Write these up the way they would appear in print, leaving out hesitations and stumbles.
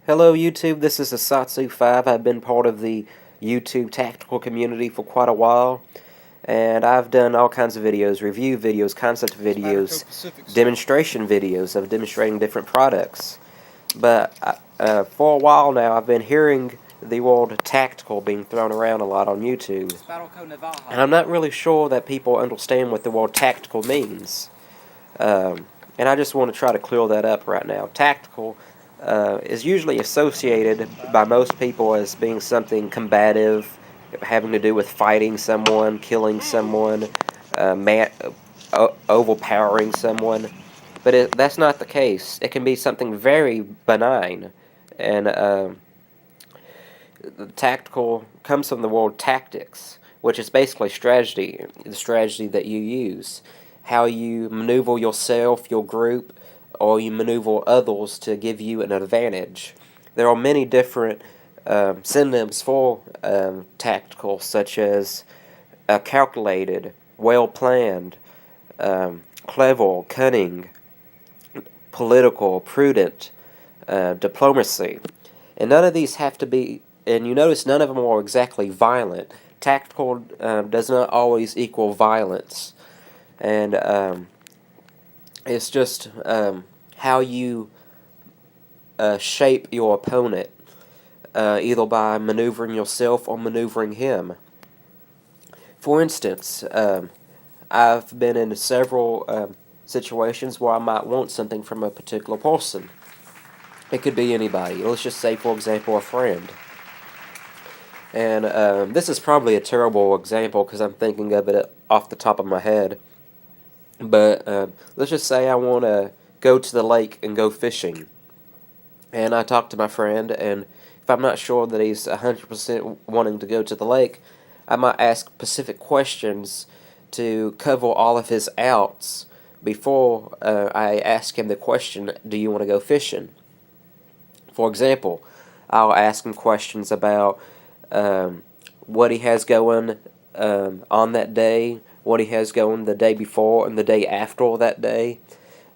Hello YouTube, this is Asatsu5. I've been part of the YouTube tactical community for quite a while, and I've done all kinds of videos, review videos, concept videos, demonstration videos of demonstrating different products. But for a while now, I've been hearing the word tactical being thrown around a lot on YouTube, and I'm not really sure that people understand what the word tactical means. And I just want to try to clear that up right now. Tactical is usually associated by most people as being something combative, having to do with fighting someone, killing someone, overpowering someone. But that's not the case. It can be something very benign. And tactical comes from the word tactics, which is basically strategy, the strategy that you use, how you maneuver yourself, your group, or you maneuver others to give you an advantage. There are many different synonyms for tactical, such as calculated, well planned, clever, cunning, political, prudent, diplomacy. And none of these have to be, and you notice none of them are exactly violent. Tactical does not always equal violence. And it's just how you shape your opponent, either by maneuvering yourself or maneuvering him. For instance, I've been in several situations where I might want something from a particular person. It could be anybody. Let's just say, for example, a friend. And this is probably a terrible example because I'm thinking of it off the top of my head. But let's just say I want to go to the lake and go fishing. And I talk to my friend, and if I'm not sure that he's 100% wanting to go to the lake, I might ask specific questions to cover all of his outs before I ask him the question, do you want to go fishing? For example, I'll ask him questions about what he has going on that day, what he has going the day before and the day after that day,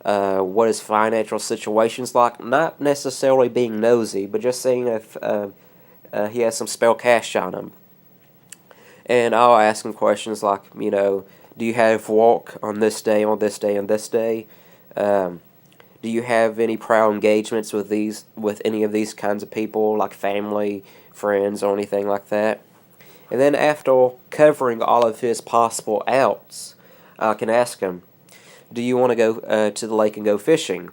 what his financial situation's like. Not necessarily being nosy, but just seeing if he has some spare cash on him. And I'll ask him questions like, do you have work on this day, on this day, and this day? Do you have any prior engagements with any of these kinds of people, like family, friends, or anything like that? And then after covering all of his possible outs, I can ask him, do you want to go to the lake and go fishing?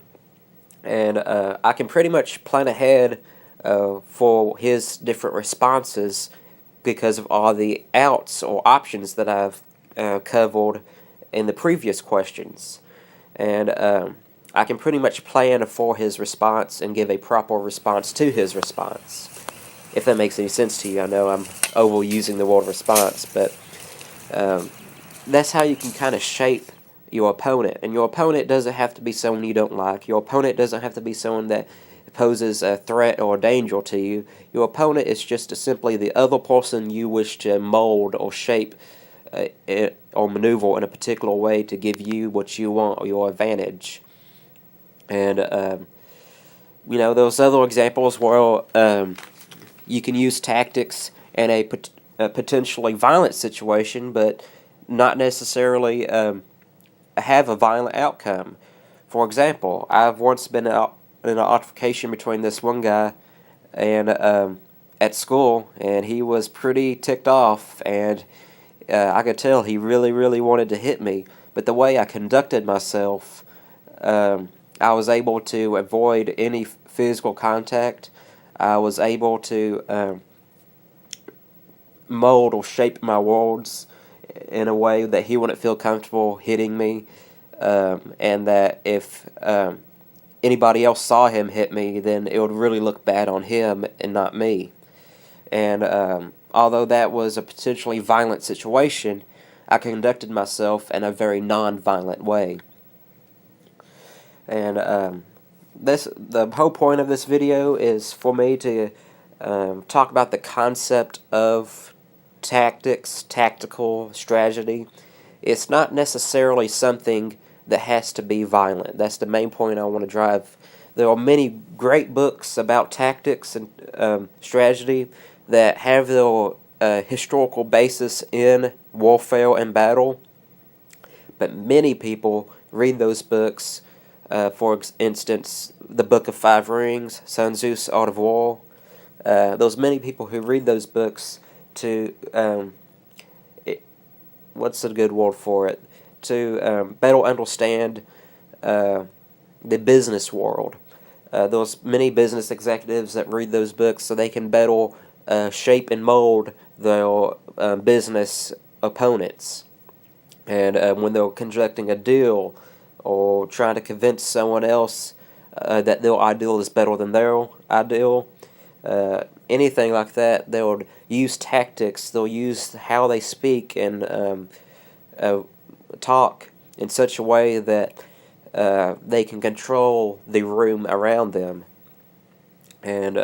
And I can pretty much plan ahead for his different responses because of all the outs or options that I've covered in the previous questions. And I can pretty much plan for his response and give a proper response to his response. If that makes any sense to you. I know I'm overusing the word response, but that's how you can kind of shape your opponent. And your opponent doesn't have to be someone you don't like. Your opponent doesn't have to be someone that poses a threat or danger to you. Your opponent is just simply the other person you wish to mold or shape or maneuver in a particular way to give you what you want or your advantage. And, those other examples where you can use tactics in a potentially violent situation, but not necessarily have a violent outcome. For example, I've once been out in an altercation between this one guy and at school, and he was pretty ticked off, and I could tell he really, really wanted to hit me. But the way I conducted myself, I was able to avoid any physical contact. I was able to mold or shape my words in a way that he wouldn't feel comfortable hitting me, and that if anybody else saw him hit me, then it would really look bad on him and not me. And although that was a potentially violent situation, I conducted myself in a very non-violent way. And the whole point of this video is for me to talk about the concept of tactics, tactical strategy. It's not necessarily something that has to be violent. That's the main point I want to drive There are many great books about tactics and strategy that have their historical basis in warfare and battle, but many people read those books. For instance, the Book of Five Rings, Sun Tzu's Art of War. There's many people who read those books to what's a good word for it? To better understand the business world. There's many business executives that read those books so they can better shape and mold their business opponents. And when they're conducting a deal or trying to convince someone else that their ideal is better than their ideal, anything like that, they'll use tactics, they'll use how they speak and talk in such a way that they can control the room around them. And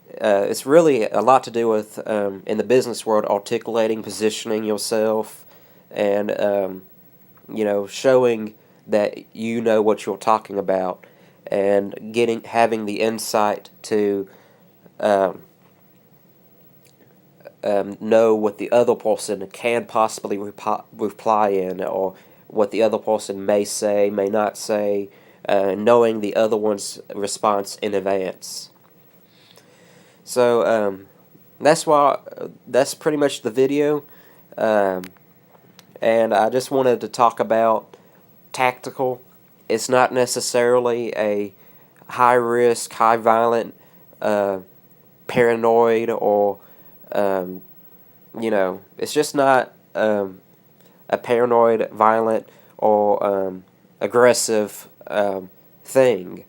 it's really a lot to do with, in the business world, articulating, positioning yourself, and showing that you know what you're talking about, and having the insight to know what the other person can possibly reply in, or what the other person may say, may not say, knowing the other one's response in advance. So that's pretty much the video, and I just wanted to talk about tactical. It's not necessarily a high risk, high violent, paranoid, or it's just not a paranoid, violent, or aggressive thing.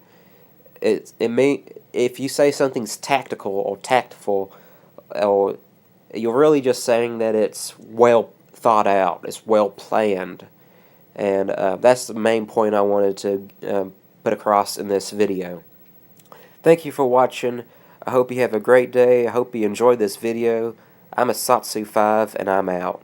If you say something's tactical or tactful, or you're really just saying that it's well thought out, it's well planned, and that's the main point I wanted to put across in this video. Thank you for watching. I hope you have a great day. I hope you enjoyed this video. I'm a Satsu5, and I'm out.